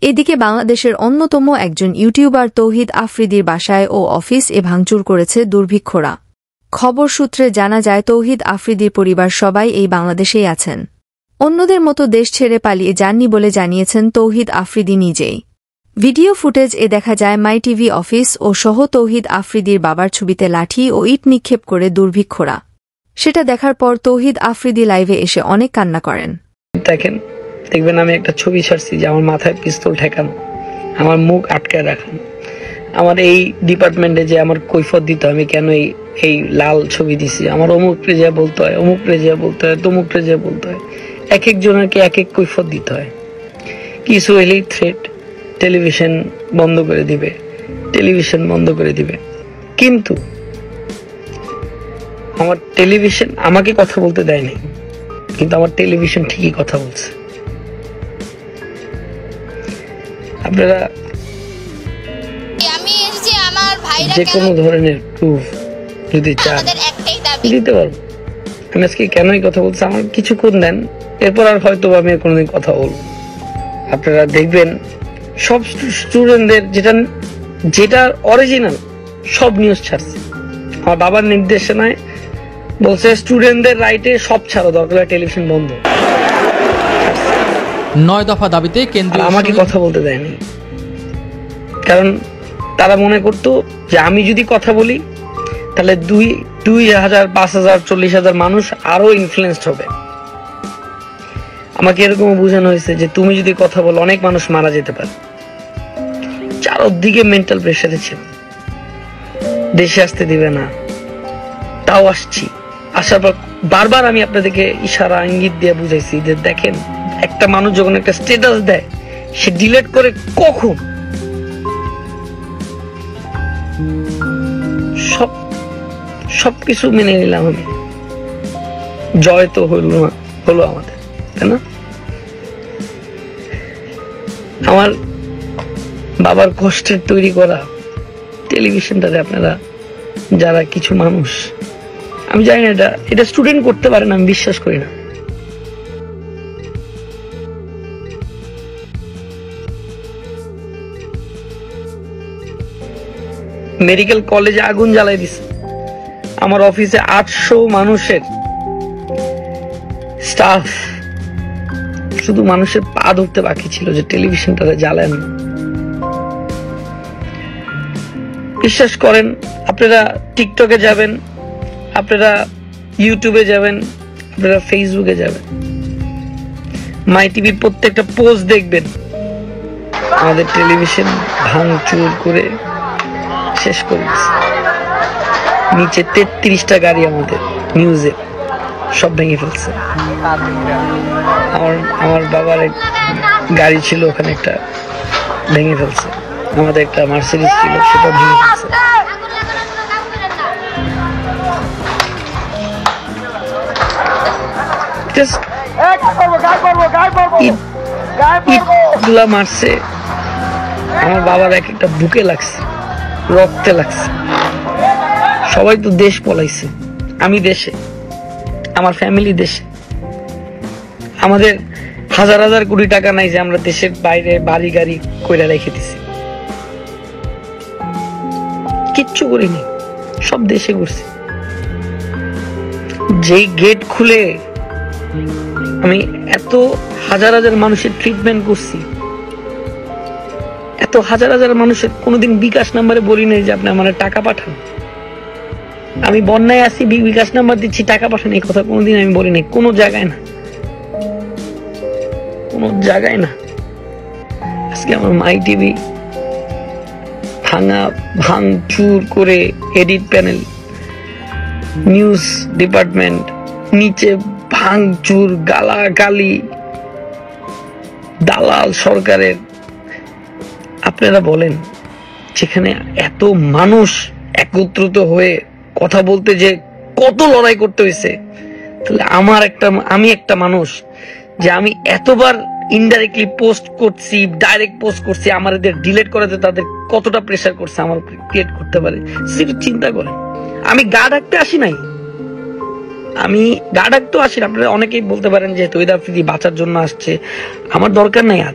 এদিকে বাংলাদেশের অন্যতম একজন ইউটিউবার তৌহিদ আফ্রিদির বাসায় ও অফিস ভাঙচুর করেছে দুর্বৃক্ষরা। খবর সূত্রে জানা যায় তৌহিদ আফ্রিদির পরিবার সবাই এই বাংলাদেশেই আছেন। অন্যদের মতো দেশ ছেড়ে পালিয়ে যাননি বলে জানিয়েছেন তৌহিদ আফ্রিদি নিজেই। ভিডিও ফুটেজ দেখা যায় মাই টিভি অফিস ও সহ তৌহিদ আফ্রিদির বাবার ছবিতে লাঠি ও ইট নিক্ষেপ করে দুর্বৃক্ষরা। সেটা দেখার পর তৌহিদ আফ্রিদি লাইভে এসে অনেক কান্না করেন। দেখবেন আমি একটা ছবি ছাড়ছি যে আমার মাথায় পিস্তল ঠেকানো, আমার মুখ আটকায় রাখানো, আমার এই ডিপার্টমেন্টে যে আমার কৈফত দিতে আমি কেন এই লাল ছবি দিছি, আমার অমুক রেজা বলতে হয়, অমুক রেজা বলতে হয়, তমুক রেজা বলতে হয়, এক একজনকে এক এক কৈফত দিতে হয়। কিছু হলেই থ্রেট, টেলিভিশন বন্ধ করে দিবে, টেলিভিশন বন্ধ করে দিবে। কিন্তু আমার টেলিভিশন আমাকে কথা বলতে দেয়নি, কিন্তু আমার টেলিভিশন ঠিকই কথা বলছে। আপনারা যে কোনো ধরনের প্রুফ যদি চান দিতে পারবো। আমি আজকে কেনই কথা বলছি, আমার কিছুক্ষণ দেন, এরপর আর হয়তো আমি কোনোদিন কথা বলবো। আপনারা দেখবেন সব স্টুডেন্টদের যেটা অরিজিনাল সব নিউজ ছাড়ছে। আমার বাবার নির্দেশনায় বলছে স্টুডেন্টদের রাইটে সব ছাড়ো, দরকার টেলিভিশন বন্ধ। 9 দফা দাবিতে কেন্দ্রীয় আমাকে কথা বলতে দেয়নি, কারণ তারা মনে করতো যে আমি যদি কথা বলি তাহলে 2000, 5000, 40,000 মানুষ আরো ইনফ্লুয়েন্সড হবে। আমাকে এরকম বোঝানো হয়েছে যে তুমি যদি কথা বলো অনেক মানুষ মারা যেতে পারে। চারদিকে মেন্টাল প্রেসারে ছিল, দেশে আসতে দিবে না। তাও আসছি, আসার পর বারবার আমি আপনাদেরকে ইশারা ইঙ্গিত দিয়ে বুঝাইছি যে দেখেন একটা মানুষ যখন একটা স্ট্যাটাস দেয় সে ডিলিট করে কখন সবকিছু মেনে নিলাম আমি। জয় তো হলো আমাদের, তাই না? আমার বাবার কষ্টের তৈরি করা টেলিভিশনটাতে আপনারা যারা কিছু মানুষ, আমি জানি না এটা স্টুডেন্ট করতে পারে না, আমি বিশ্বাস করি না। মেডিকেল কলেজে আগুন জ্বালাই দিছে, আমার অফিসে 800 মানুষের স্টাফ, শুধু মানুষের পা ধরতে বাকি ছিল যে টেলিভিশনটা জ্বালান। বিশ্বাস করেন, আপনারা টিকটকে যাবেন, আপনারা ইউটিউবে যাবেন, আপনারা ফেসবুকে যাবেন, মাই টিভির প্রত্যেকটা পোস্ট দেখবেন আমাদের টেলিভিশন ভাঙচুর করে শেষ করে দিচ্ছে। নিচে 33টা গাড়ি আমাদের নিউজে সব ভেঙে ফেলছে। আমার বাবার এক গাড়ি ছিল, ওখানে একটা ভেঙে ফেলছে। আমাদের একটা মার্সিডিজ ছিল, সেটা ভেঙে ফেলছে। ইটগুলা মারছে, আমার বাবার এক একটা বুকে লাগছে, রক্তে লাগছে। সবাই তো দেশ পলাইছে, আমি দেশে, আমার ফ্যামিলি দেশে। আমাদের হাজার হাজার কোটি টাকা নাই যে আমরা দেশের বাইরে বাড়ি গাড়ি কইরা রেখে দিছি। কিচ্ছু করিনি, সব দেশে করছি। যেই গেট খুলে আমি এত হাজার হাজার মানুষের ট্রিটমেন্ট করছি, এত হাজার হাজার মানুষের কোনোদিন বিকাশ নাম্বারে বলি নাই যে আপনি আমার টাকা পাঠান। আমি বন্যায় আছি, বিকাশ নাম্বার দিচ্ছি, টাকা পাঠান, এই কথা কোনোদিন আমি বলি নাই, কোনো জায়গায় না, কোনো জায়গায় না। আজকে আমার মাই টিভি ভাঙচুর করে, এডিট প্যানেল, নিউজ ডিপার্টমেন্ট নিচে ভাঙচুর, গালাগালি, দালাল সরকারের। আপনারা বলেন, যেখানে এত মানুষ একত্রিত হয়ে কথা বলতে যে কত লড়াই করতে হয়েছে, তাহলে আমি একটা মানুষ যে আমি এতবার ইনডাইরেক্টলি পোস্ট করছি, ডাইরেক্ট পোস্ট করছি, আমার এদের ডিলিট করাতে তাদের কতটা প্রেসার করছে আমার উপর ক্রিয়েট করতে পারে, সেটা চিন্তা করেন। আমি গা ডাকতে আসি নাই, আমি গা ডাকতেও আসি না। আপনারা অনেকেই বলতে পারেন যে তৌহিদ আফ্রিদি বাঁচার জন্য আসছে, আমার দরকার নাই। আর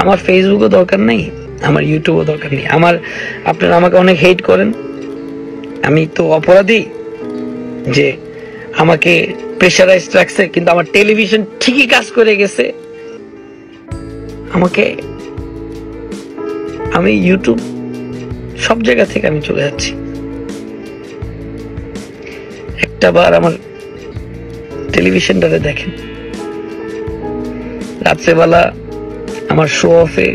আমার ফেসবুকও দরকার নেই, আমার ইউটিউবও দরকার নেই। আপনারা আমাকে অনেক হেট করেন, আমি তো অপরাধী যে আমাকে প্রেশারাইজড রাখছে, কিন্তু আমার টেলিভিশন ঠিকই কাজ করে গেছে। আমি ইউটিউব সব জায়গা থেকে আমি চলে যাচ্ছি। একটা বার আমার টেলিভিশনটাতে দেখেন, রাত্রেবেলা আমার শো অফে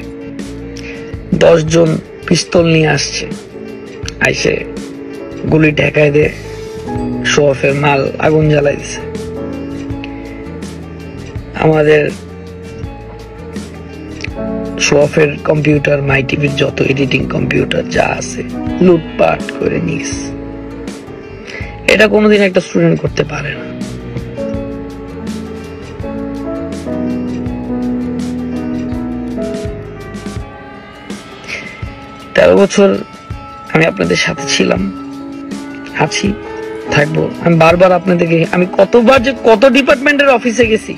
10 জন পিস্তল নিয়ে আসছে, আইসে গুলি ঠেকায় দিয়ে শো অফের মাল আগুন জ্বালাই দিছে। আমাদের শো অফের কম্পিউটার, মাই টিভির যত এডিটিং কম্পিউটার যা আছে লুটপাট করে নিস। এটা কোনোদিন একটা স্টুডেন্ট করতে পারে না। তেরো বছর আমি আপনাদের সাথে ছিলাম, আছি, থাকবো। আমি বারবার আপনাদেরকে, আমি কতবার যে কত ডিপার্টমেন্টের অফিসে গেছি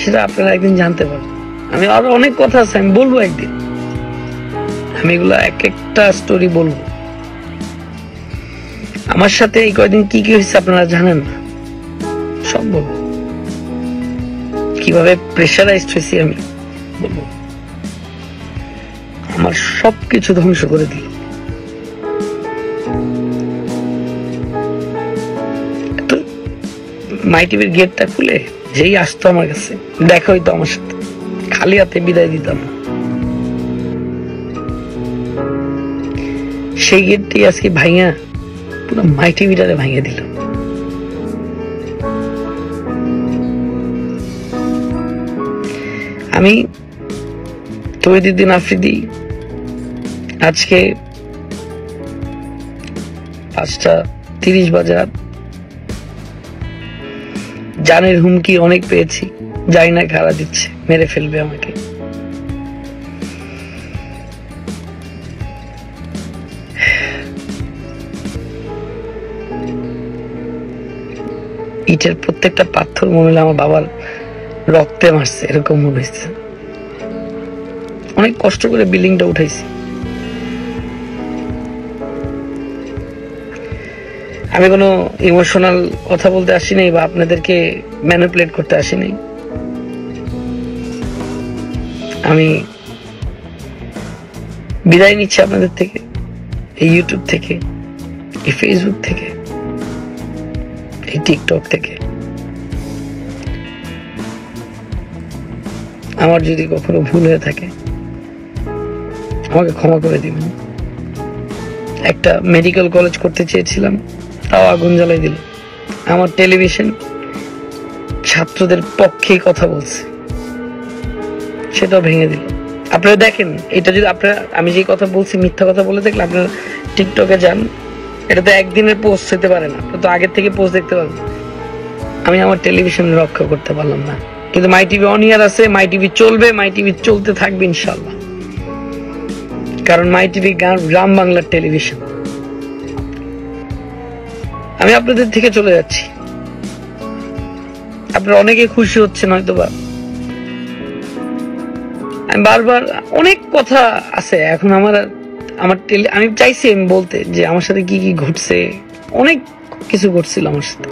সেটা আপনারা একদিন জানতে পারবেন। আমি আরো অনেক কথা আছে, আমি বলবো একদিন, আমি এগুলো এক একটা স্টোরি বলবো। আমার সাথে এই কয়দিন কি কি হয়েছে আপনারা জানেন না, সব বলবো। কিভাবে প্রেশারাইজড হয়েছি আমি বলবো। আমার সবকিছু ধ্বংস করে দিল। মাই টিভির গেটটা খুলে যেই আসতো আমার কাছে, দেখা হইতো আমার সাথে, খালি হাতে বিদায় দিতাম না। সেই গেটটি আজকে ভাইয়া পুরো মাই টিভিটারে ভাঙিয়ে দিল। আমি তৌহিদুদ্দিন আফ্রিদি আজকে 5:30 বাজে রাত, জানের হুমকি অনেক পেয়েছি, জানি না কারা দিচ্ছে, মেরে ফেলবে আমাকে। ইটের প্রত্যেকটা পাথর মনে হলো আমার বাবার রক্তে মারছে, এরকম মনে হয়েছে। অনেক কষ্ট করে বিল্ডিংটা উঠাইছি। আমি কোনো ইমোশনাল কথা বলতে আসি নাই বা আপনাদেরকে ম্যানিপুলেট করতে আসি নাই। আমি বিদায় নিচ্ছি আপনাদের থেকে, এই ইউটিউব থেকে, এই ফেসবুক থেকে, এই টিকটক থেকে। আমার যদি কখনো ভুল হয়ে থাকে আমাকে ক্ষমা করে দিবেন। একটা মেডিকেল কলেজ করতে চেয়েছিলাম, তাও আগুন জ্বালাই দিল। আমার টেলিভিশন ছাত্রদের পক্ষেই কথা বলছে, সেটাও ভেঙে দিল। আপনারা দেখেন, এটা যদি আপনারা, আমি যে কথা বলছি মিথ্যা কথা বলে দেখলে আপনারা টিকটকে যান, এটা তো একদিনের পোস্ট হতে পারে না, তো আগের থেকে পোস্ট দেখতে পারবেন। আমি আমার টেলিভিশন রক্ষা করতে পারলাম না, কিন্তু মাই টিভি অন ইয়ার আছে, মাই টিভি চলবে, মাই টিভি চলতে থাকবে ইনশাল্লাহ। কারণ মাই টিভি গ্রাম বাংলার টেলিভিশন। আমি আপনাদের থেকে চলে যাচ্ছি, আপনারা অনেকে খুশি হচ্ছেন হয়তোবা। আমি বারবার অনেক কথা আছে এখন আমি চাইছি আমি বলতে যে আমার সাথে কি কি ঘটছে, অনেক কিছু ঘটছিল আমার সাথে।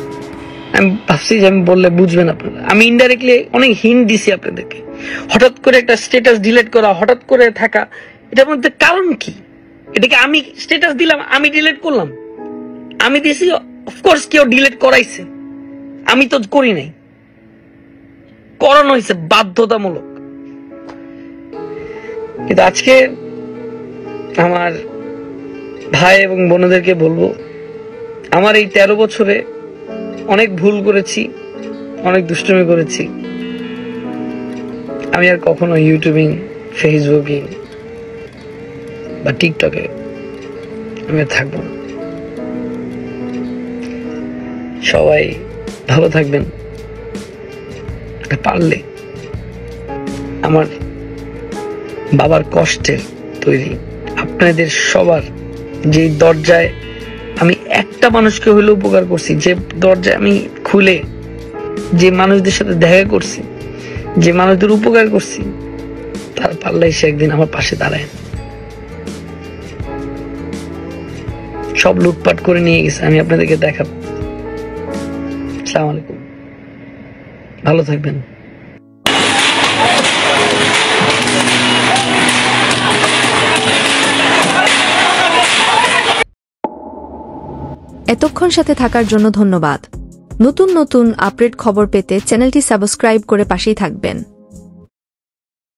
আমি ভাবছি যে আমি বললে বুঝবেন আপনারা। আমি ইনডাইরেক্টলি অনেক হিন্ট দিছি আপনাদেরকে। হঠাৎ করে একটা স্ট্যাটাস ডিলিট করা, হঠাৎ করে থাকা, এটার মধ্যে কারণ কি? এটাকে আমি স্ট্যাটাস দিলাম, আমি ডিলিট করলাম, আমি দিছি, অফকোর্স কেউ ডিলিট করাইছে, আমি তো করি নাই, করানো হয়েছে বাধ্যতামূলক। কিন্তু আজকে আমার ভাই এবং বোনদেরকে বলবো, আমার এই 13 বছরে অনেক ভুল করেছি, অনেক দুষ্টুমি করেছি। আমি আর কখনো ইউটিউবিং, ফেসবুকিং বা টিকটকে আমি আর থাকবো না। সবাই ভালো থাকবেন। পারলে আমার বাবার কষ্টের তৈরি আপনাদের সবার যে দরজায় আমি একটা মানুষকে হইলে উপকার করছি, যে দরজায় আমি খুলে যে মানুষদের সাথে দেখা করছি, যে মানুষদের উপকার করছি তার পাল্লায় সে একদিন আমার পাশে দাঁড়ায়। সব লুটপাট করে নিয়ে গেছে, আমি আপনাদেরকে দেখাবো। আসসালামু আলাইকুম, ভালো থাকবেন। এতক্ষণ সাথে থাকার জন্য ধন্যবাদ। নতুন নতুন আপডেট খবর পেতে চ্যানেলটি সাবস্ক্রাইব করে পাশেই থাকবেন।